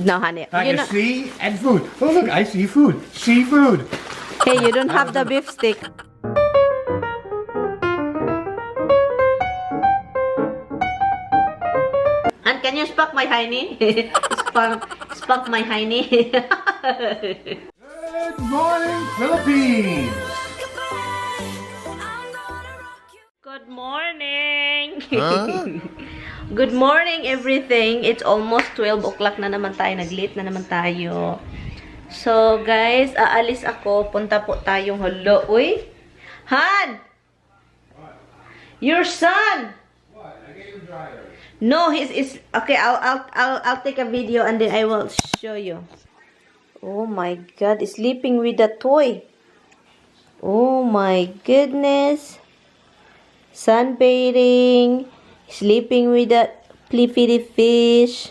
No, honey. Like You a know, sea and food. Oh, look, I see food. Seafood. hey, you don't have the beef stick. And can you spank my hiney? spank my hiney. Good morning, Philippines. Good morning. Good morning, everything. It's almost 12 o'clock na naman tayo. Nag-late na naman tayo. So, guys, aalis ako. Punta po tayong holo. Uy! Han! Your son! What? I gave him dryer. No, he's okay. I'll take a video and then I will show you. Oh my God, he's sleeping with a toy. Oh my goodness. Sunbathing, sleeping with a flippy fish.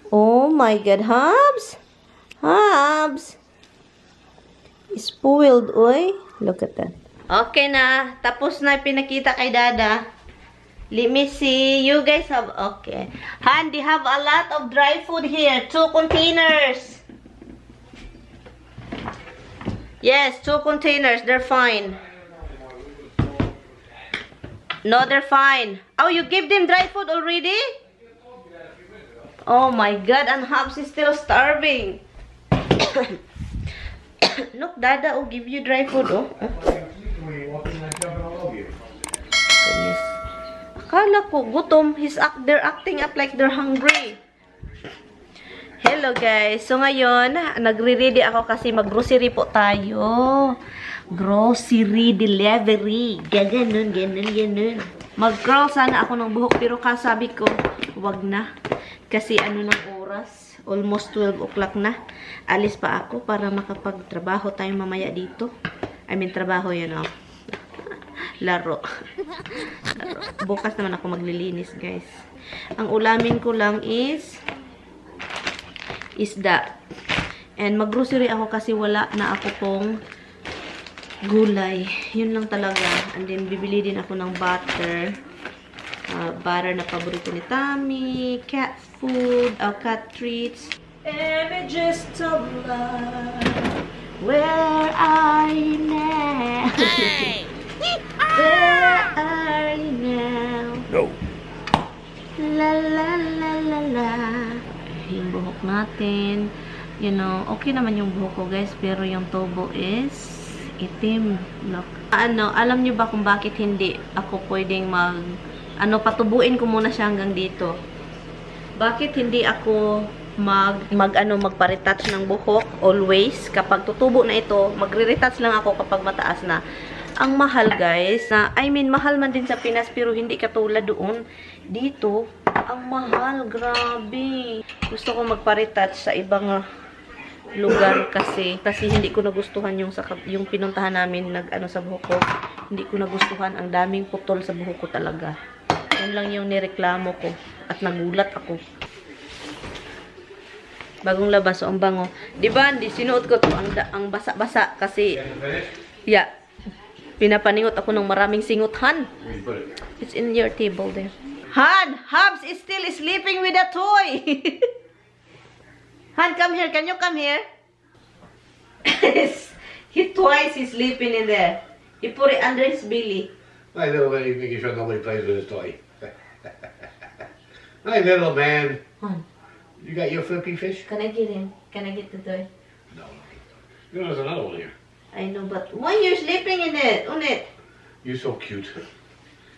Oh my God, Hobbs, Hobbs, spoiled, oy. Look at that. Okay na, tapos na pinakita kay Dada. Let me see. You guys have, okay. Han, they have a lot of dry food here. 2 containers. Yes, 2 containers. They're fine. No, they're fine. Oh, you give them dry food already? Oh my God, and Hobbs is still starving. Look, Dada, oh, give you dry food, oh. Goodness. Akala ko, gutom. They're acting up like they're hungry. Hello, guys. So, ngayon, nagre-ready ako kasi mag-grocery po tayo. Grocery delivery. Ganun. Mag-curl sana ako ng buhok, pero kasabi ko, wag na. Kasi ano ng oras? Almost 12 o'clock na. Alis pa ako para makapagtrabaho tayo mamaya dito. I mean, trabaho yun, oh. Laro. Bukas naman ako maglilinis, guys. Ang ulamin ko lang is isda. And mag-grocery ako kasi wala na ako pong gulay. Yun lang talaga. And then, bibili din ako ng butter. Butter na paborito ni Tommy. Cat food. Cat treats. Images of love. Where are you now? Hey! Where are you now? No. La la la la la. Yung buhok natin. You know, okay naman yung buhok ko, guys. Pero yung tubo is itim. Look. Alam nyo ba kung bakit hindi ako pwedeng patubuin ko muna siya hanggang dito. Bakit hindi ako magpa-retouch ng buhok always? Kapag tutubo na ito, magre-retouch lang ako kapag mataas na. Ang mahal, guys, mahal man din sa Pinas, pero hindi katulad doon. Dito, ang mahal, grabe. Gusto ko magpa-retouch sa ibang lugar kasi hindi ko nagustuhan yung pinuntahan namin sa buhok ko. Hindi ko nagustuhan, ang daming putol sa buhok ko talaga. Yan lang yung nireklamo ko at nagulat ako. Bagong labas, so ang bango. Diba, sinuot ko to ang basa-basa kasi yeah. Pinapaningot ako ng maraming singot, Han. It's in your table there. Han! Hobbs is still sleeping with a toy! Han, come here. Can you come here? He's sleeping in there. He put it under his belly. My little man, he's making sure nobody plays with his toy. My little man. Han, You got your flippy fish? can I get him? Can I get the toy? No. You know, there's another one here. I know, but why you're sleeping in it? On it? You're so cute.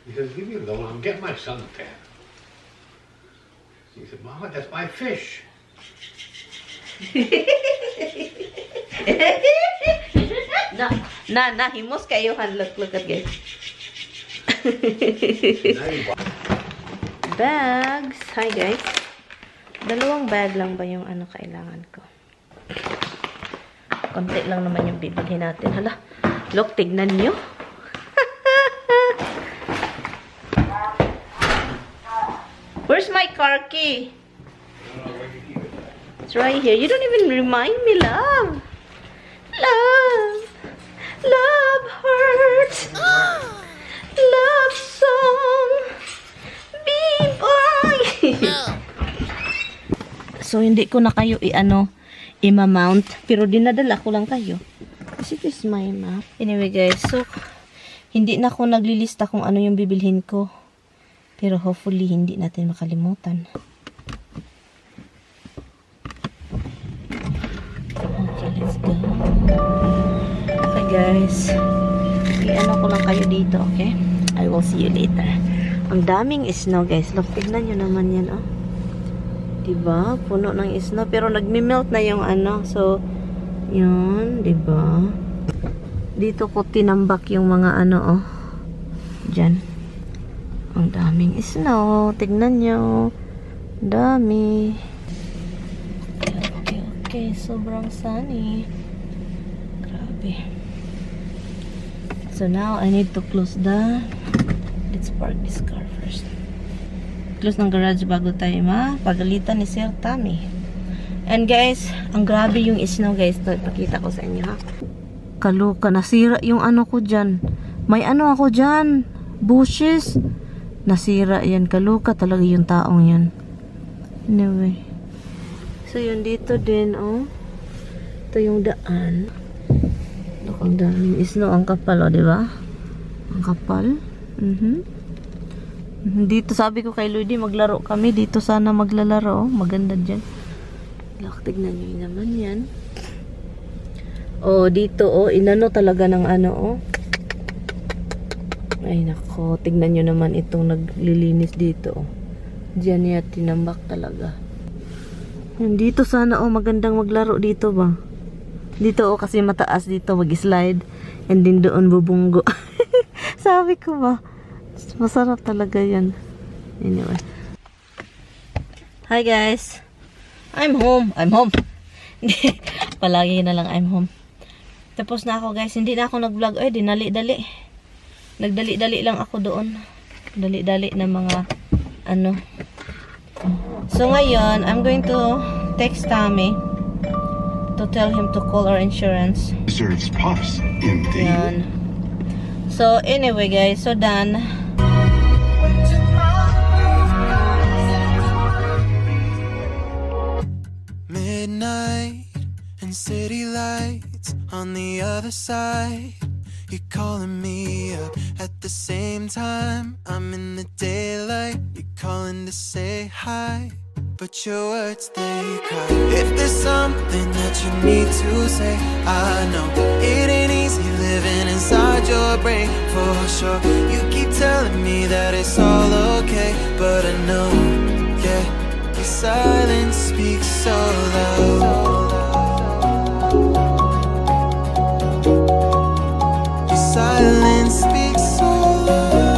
He says, leave me alone. I'm getting my suntan. He said, Mama, that's my fish. Na, himos kayo, Han. Look at guys. Bags. Hi, guys. 2 bag lang ba yung kailangan ko? Konti lang naman yung bibilhin natin. Hala, look, tignan nyo. Where's my car key? It's right here. You don't even remind me, love. Love hurts. Love song. Be boy. So, hindi ko na kayo i-mount. Pero dinadala ko lang kayo. Kasi this is my map. Anyway guys, so, hindi na ako naglilista kung ano yung bibilhin ko. Pero hopefully, hindi natin makalimutan. Okay, let's go. Okay guys. I-ano ko lang kayo dito, okay? I will see you later. Ang daming snow guys. Look, tignan nyo naman yan, oh. Diba? Puno ng snow. Pero nagme-melt na yung So, yun. Diba? Dito ko tinambak yung mga oh. Diyan. Ang daming snow. Tignan nyo. Dami. Okay. Sobrang sunny. Grabe. So now, I need to close let's park this car first. Close ng garage bago tayo pagalitan ni Sir Tommy. And guys, ang grabe yung snow guys. Ito, ipakita ko sa inyo ha. Kaluka, nasira yung ko dyan. May ako dyan. Bushes. Nasira yan. Kaluka talaga yung taong yan. Anyway. So yun dito din oh. Ito yung daan. Look, ang daming snow. Ang kapal diba? Ang kapal. Dito sabi ko kay Lloydie maglaro kami. Dito sana maglalaro. Maganda dyan. Look, tignan nyo naman yan. Oh, dito inano talaga ng Ay nako, tignan nyo naman itong naglilinis dito Diyan niya tinambak talaga. Dito sana magandang maglaro dito ba? Dito kasi mataas dito mag-slide. And din doon bubunggo. Sabi ko ba? Masarap talaga yan. Anyway. Hi guys. I'm home. Palagi na lang I'm home. Tapos na ako guys. Hindi na ako nag-vlog. Ay, dinali-dali. Nagdali-dali lang ako doon. Dali-dali na mga So ngayon, I'm going to text Tommy to tell him to call our insurance. Deserves puffs, indeed. Yan. So anyway guys, so done. Midnight and city lights on the other side. You're calling me up at the same time. I'm in the daylight. You're calling to say hi, but your words they cry. If there's something that you need to say, I know it ain't easy living inside your brain for sure. You keep telling me that it's all okay, but I know, yeah, your silence speaks so loud. Your silence speaks so loud,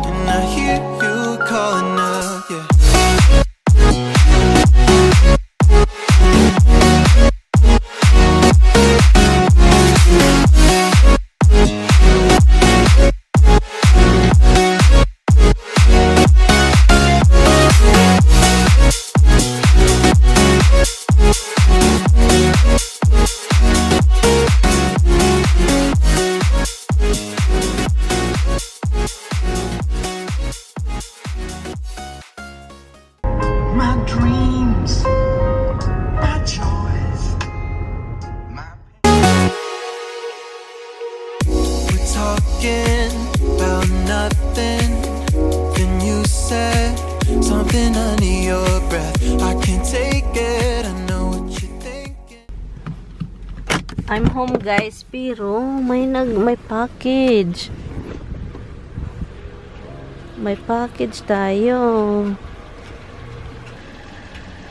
and I hear you calling out, yeah. My dreams, my joys, We're talking about nothing. Then you said something under your breath. I can't take it. I know what you're thinking. I'm home guys, pero may package. May package tayo.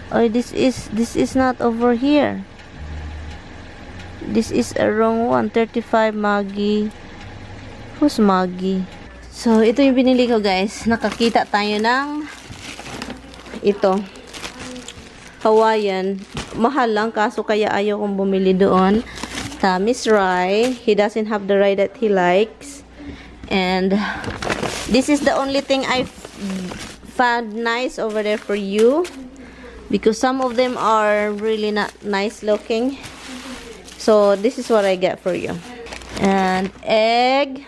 Oh, this is not over here. This is a wrong one. 35 Maggie. Who's Maggie? So, ito yung binili ko guys. Nakakita tayo ng ito. Hawaiian. Mahal lang kaso kaya ayaw kong bumili doon. Tommy's rye. He doesn't have the rye that he likes. And this is the only thing I found nice over there for you. Because some of them are really not nice looking. So this is what I get for you. And egg.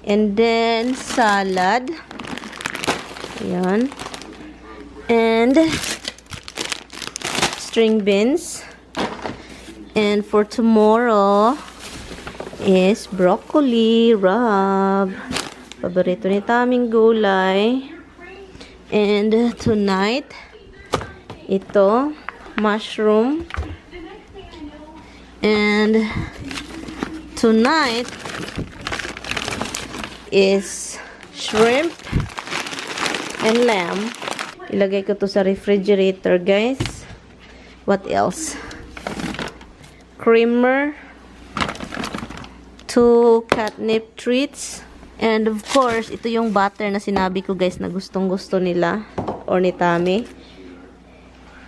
And then salad. Yan. And string beans. And for tomorrow is broccoli rub. Paborito ni Taming gulay. And tonight, ito, mushroom. And tonight is shrimp and lamb. Ilagay ko to sa refrigerator, guys. What else? Creamer. 2 catnip treats. And of course, ito yung butter na sinabi ko, guys, na gustong-gusto nila or ni Tami.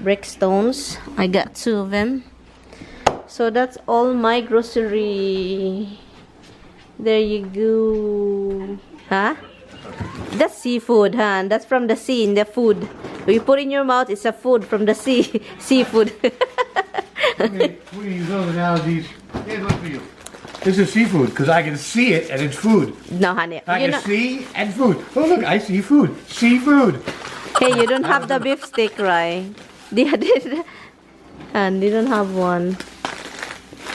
Brickstones. I got 2 of them. So that's all my grocery. There you go. Huh? That's seafood, huh? That's from the sea, in the food. When you put in your mouth, it's a food from the sea. Seafood. What are you those analogies? Here's one for you. This is seafood because I can see it and it's food. No, honey. I can see and food. Oh, look, I see food. Seafood. Hey, you don't have the beef stick, right? And they don't have one.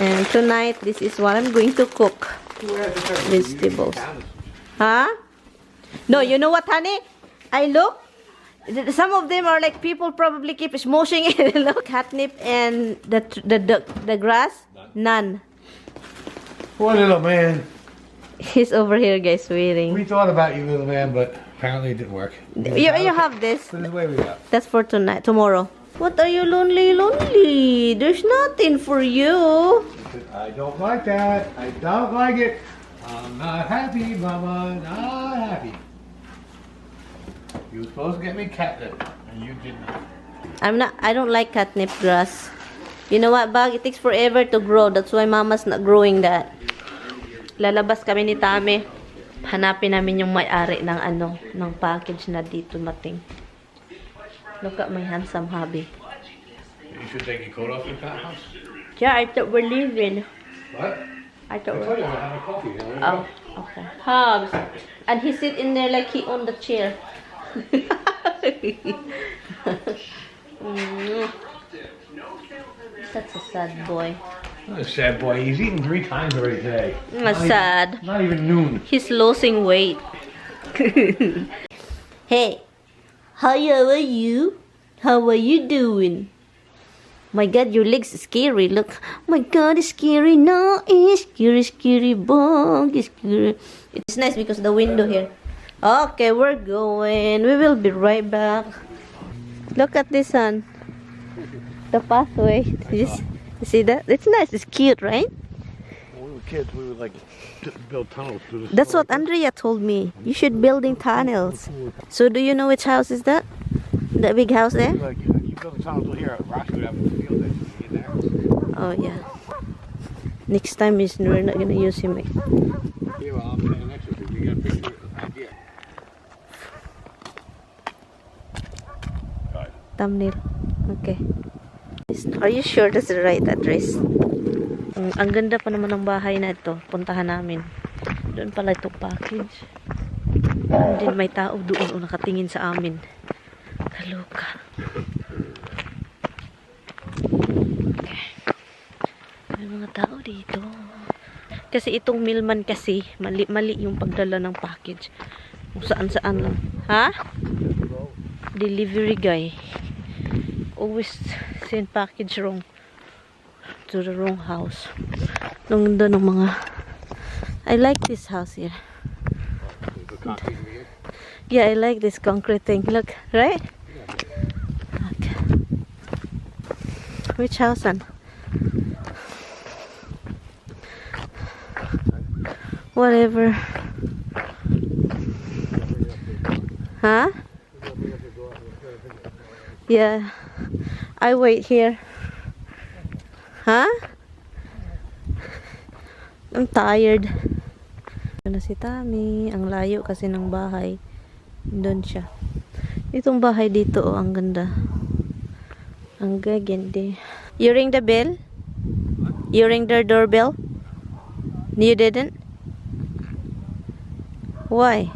And tonight, this is what I'm going to cook. Vegetables. Huh? No, you know what, honey? I look. Some of them are like people probably keep smoshing it. Look, catnip and the grass. None. Poor little man. He's over here, guys, waiting. We thought about you, little man, but apparently it didn't work. You have this. Put it away we got. That's for tonight, tomorrow. What are you lonely? There's nothing for you. I don't like that. I don't like it. I'm not happy, Mama. Not happy. You were supposed to get me catnip, and you did not. I don't like catnip grass. You know what, Bag? It takes forever to grow. That's why Mama's not growing that. Lalabas kami ni Tami. Hanapin namin yung may-ari ng package na dito mating. Look at my handsome hubby. You should take your coat off in that house. Yeah, I thought we're leaving. What? I thought I told you I'm gonna have a coffee. Oh, okay. Hugs. And he sit in there like he on the chair. Such a sad boy. Not a sad boy. He's eaten 3 times already today. Sad. Not even noon. He's losing weight. Hey, how are you? How are you doing? My God, your legs is scary. Look, my God, it's scary. No, it's scary, scary bug. It's scary. It's nice because the window here. Okay, we're going. We will be right back. Look at this one. The pathway. You see that? It's nice. It's cute, right? When we were kids, we would like build tunnels through the That's what Andrea told me. You should building tunnels. So do you know which house is that? The big house there? Like, you build a tunnel here at Rockwood Avenue Field that you get there. Oh yeah. Next time we're not gonna use him. Yeah, well, I'm saying next week. We got a picture idea. Thumbnail. Okay. Are you sure that's the right address? Ang ganda pa naman ng bahay na ito. Puntahan namin. Doon pala itong package. Hindi may tao doon o nakatingin sa amin. Kaloka. Okay. May mga tao dito. Kasi itong mailman kasi, mali yung pagdala ng package. Kung saan-saan lang. Ha? Delivery guy. Always send package wrong. To the wrong house. Nung doon ng mga... I like this house here. Yeah, I like this concrete thing. Look, right? Okay. Which house then? Whatever. Huh? Yeah. I wait here. Huh? I'm tired. Na si Tami. Ang layo kasi ng bahay. Doon siya. Itong bahay dito, oh, ang ganda. Ang gaganda. You ring the bell? You ring their doorbell? You didn't? Why?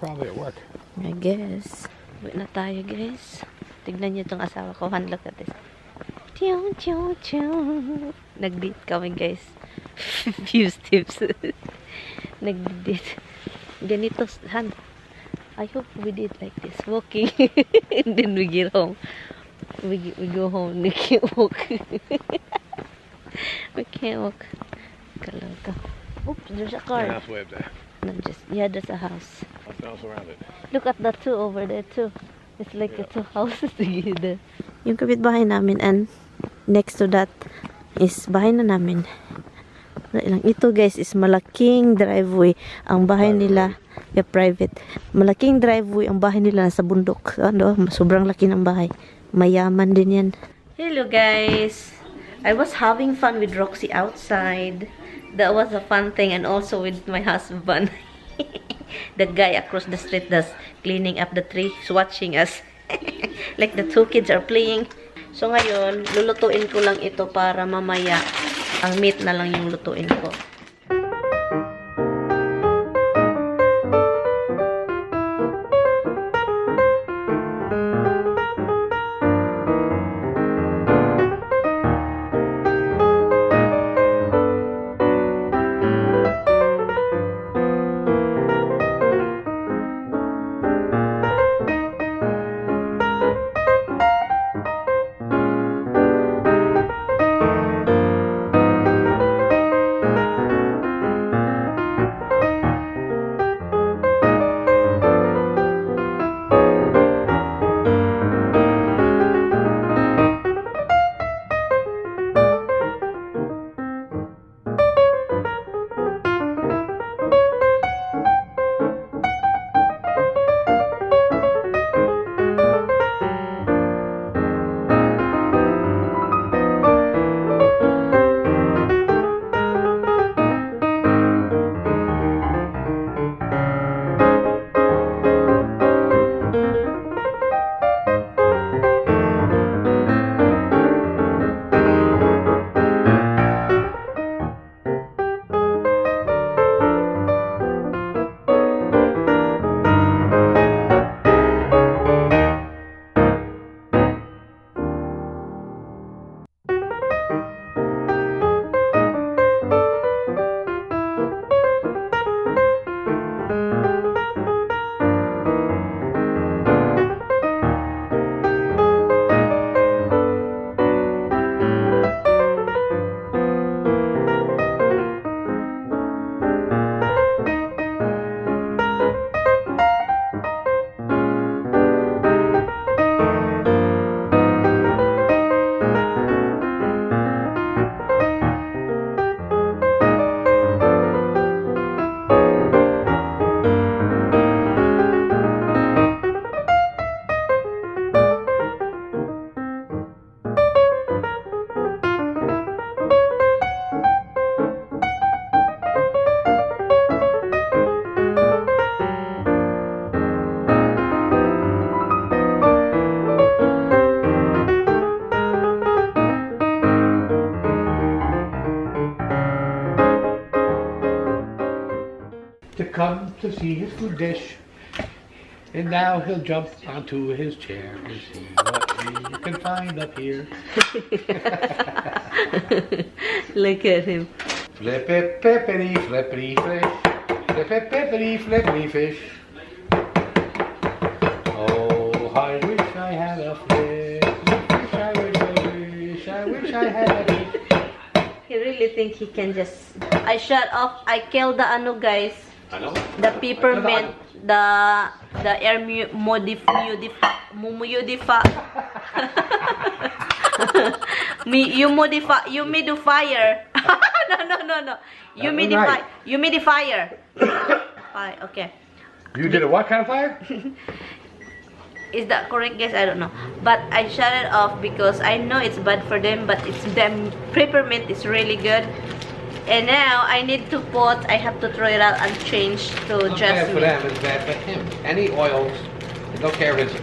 probably at work. I guess. Wait na tayo, guys. Tignan niyo itong asawa ko. Look at this. Tiyo, tiyo, tiyo. Nag-date kami, guys. Few steps. Nag-date. Ganito, hand. I hope we did like this. Walking. And then we get home. We go home. We can't walk. We can't walk. Kaloka. Oops, there's a car. Yeah, halfway up there. No, yeah, there's a house. I'll bounce around it. Look at the two over there too. It's like the two houses together. Yung kapitbahay namin and next to that is bahay na namin. Ito guys is malaking driveway. Ang bahay nila, private. Malaking driveway ang bahay nila nasa bundok. Ano, sobrang laki ng bahay. Mayaman din yan. Hello guys. I was having fun with Roxy outside. That was a fun thing, and also with my husband. The guy across the street that's cleaning up the tree is watching us. Like the two kids are playing. So ngayon, lulutuin ko lang ito para mamaya ang meat na lang yung lutuin ko. To come to see his food dish. And now he'll jump onto his chair to see what he can find up here. Look at him. Flippy, flippity, flippity, fish. Flippy, flippity, flippity, fish. Oh, I wish I had a fish. I wish I had a fish. He really think he can just... I shut off. I killed the ano guys. I know. The peppermint. The air humidifier. No. Humidifier. Fine, okay. You did a what kind of fire? Is that correct, guys? I don't know. But I shut it off because I know it's bad for them, but it's them peppermint is really good. And now I need to put, I have to throw it out and change to It's bad for jasmine. them, it's bad for him. Any oils, I don't care if it's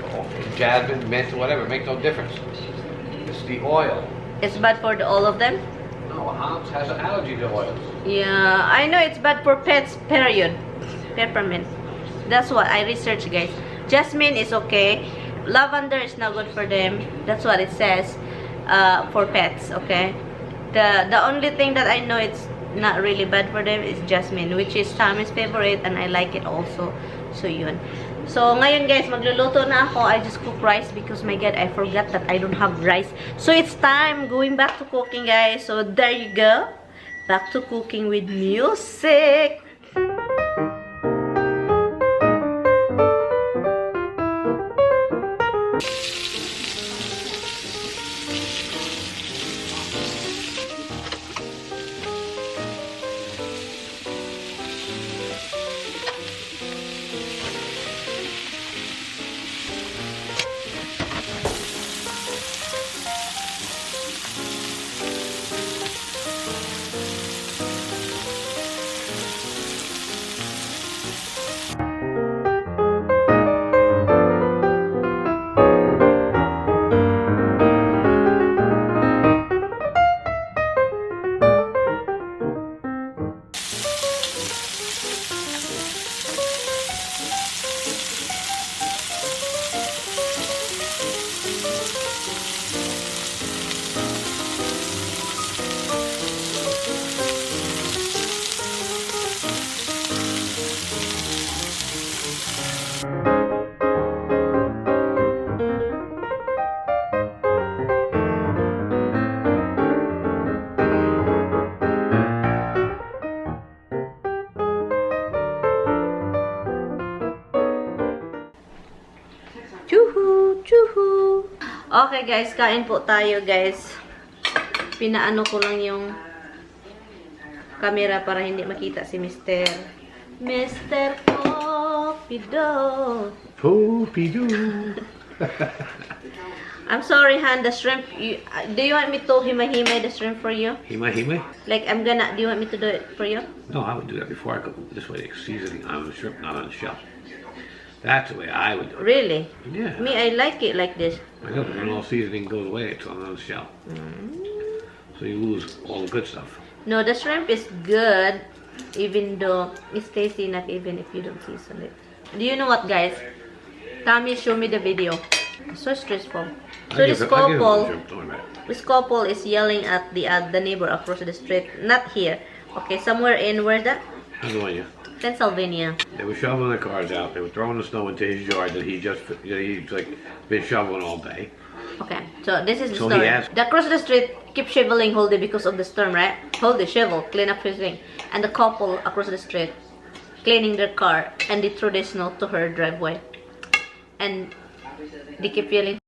jasmine, mint, whatever, it makes no difference. It's the oil. It's bad for all of them? No, Hans has an allergy to oils. Yeah, I know it's bad for pets, period. Peppermint. That's what I researched, guys. Jasmine is okay. Lavender is not good for them. That's what it says for pets, okay? The only thing that I know it's not really bad for them is jasmine, which is Tammy's favorite, and I like it also. So, yun. So, ngayon, guys, magluluto na ako. I just cook rice because, my God, I forgot that I don't have rice. So, it's time going back to cooking, guys. So, there you go. Back to cooking with music. Chuhu! Okay, guys. Kain po tayo, guys. Pinaano ko lang yung camera para hindi makita si Mr. Popido. Popido. I'm sorry, Han. The shrimp. Do you want me to himay-himay the shrimp for you? Himay. Like, do you want me to do it for you? No, I would do that before I cook. This way, seasoning on the shrimp, not on the shell. That's the way I would do it. Really? Yeah. Me, I like it like this. I know, but then all seasoning goes away. It's on the shell. So you lose all the good stuff. No, the shrimp is good, even though it's tasty enough, even if you don't season it. Do you know what, guys? Tommy showed me the video. It's so stressful. So this couple is yelling at the neighbor across the street. Not here. Okay, somewhere in, where's that? Pennsylvania. They were shoveling the cars out. They were throwing the snow into his yard that he's like been shoveling all day. Okay, so this is the So story. he asked- The across the street keep shoveling whole day because of the storm, right? Whole day shovel, clean up his thing. And the couple across the street cleaning their car, and they threw the snow to her driveway. And they keep yelling.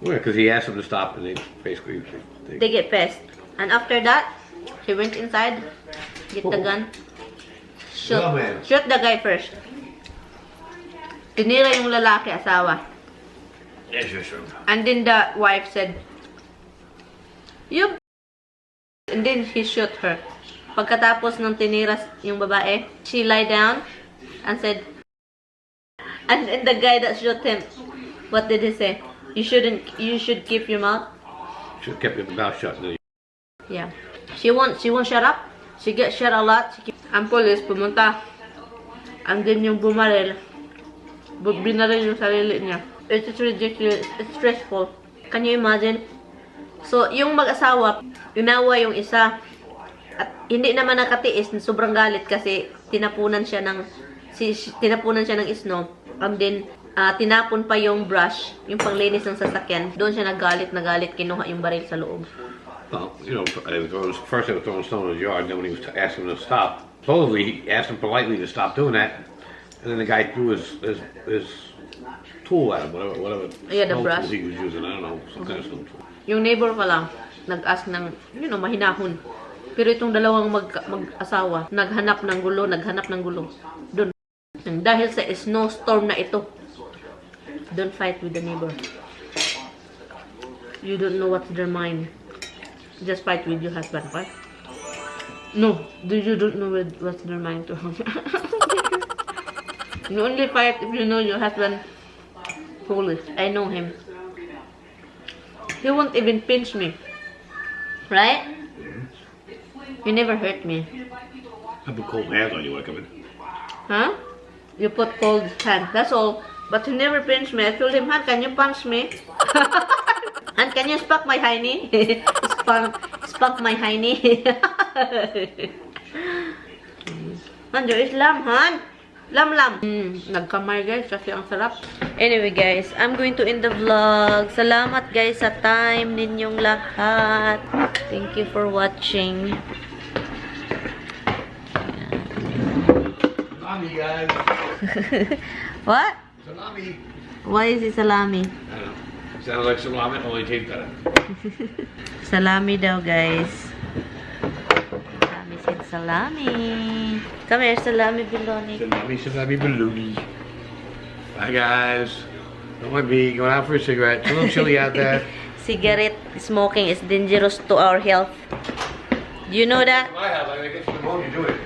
Yeah, because he asked them to stop, and they basically They get pissed. And after that, he went inside, get the gun, shoot the guy first. Tinira yung lalaki, asawa. Yes, your shrimp. And then the wife said, "You." And then he shot her. Pagkatapos ng tinira yung babae, she lie down and said, and the guy that shot him, what did he say? You should keep your mouth. Should have kept your mouth shut. Yeah. She won't shut up. She gets shot a lot. Ang police pumunta. And then yung bumaril, binaril yung sarili niya. It's ridiculous. It's stressful. Can you imagine? So, yung mag-asawa, inawa yung isa. At hindi naman nakatiis, sobrang galit kasi tinapunan siya ng snow. And then, tinapon pa yung brush, yung panglinis ng sasakyan. Doon siya nagalit, kinuha yung baril sa loob. Well, you know, first they were throwing snow in his yard, then when he was asking him to stop, supposedly he asked him politely to stop doing that, and then the guy threw his tool at him, whatever Yeah, the snow brush. tool he was using, I don't know, some kind of snow tool. Yung neighbor pa lang, nag-ask ng, mahinahon. Pero itong dalawang mag-asawa, naghanap ng gulo. Doon. Dahil sa snowstorm na ito. Don't fight with the neighbor. You don't know what's their mind. Just fight with your husband, right? No, you don't know what's their mind too. You only fight if you know your husband fully. I know him. He won't even pinch me. Right? You never hurt me. I put cold hands on you when I come in. Huh? you put cold hand. That's all. But he never pinched me. I told him, Han, can you punch me? Han, can you spank my hiney? Spank my hiney. Han, there is lamb, Han. Lam. Nagkamay guys kasi ang sarap. Anyway guys, I'm going to end the vlog. Salamat guys sa time ninyong lahat. Thank you for watching. Salami, guys. What? Salami. Why is it salami? I don't know. Sounds like salami, only tastes better. Salami daw guys. Salami said salami. Come here, salami biloni. Salami, balloony. Bye, guys. Don't mind me going out for a cigarette. It's a little chilly out there. Cigarette smoking is dangerous to our health. Do you know that? My house, I guess from home you do it.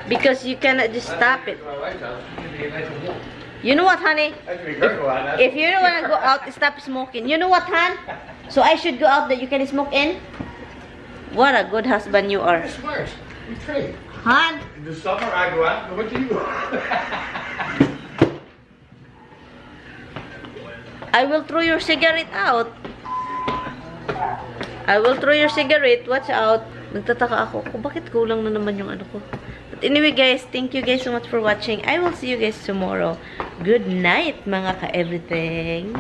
Because you cannot just stop it. My wife's house, you get nice and warm. You know what, honey? That's pretty good, that's If you don't want to go out, stop smoking. You know what, hon? So I should go out that you can smoke in? What a good husband you are. smart. We trade. Hon? In the summer, I go out, and what do you do? I will throw your cigarette out. I will throw your cigarette. Watch out. Nagtataka ako kung bakit kulang na naman yung ano ko. But anyway guys, thank you guys so much for watching. I will see you guys tomorrow. Good night mga ka-everything.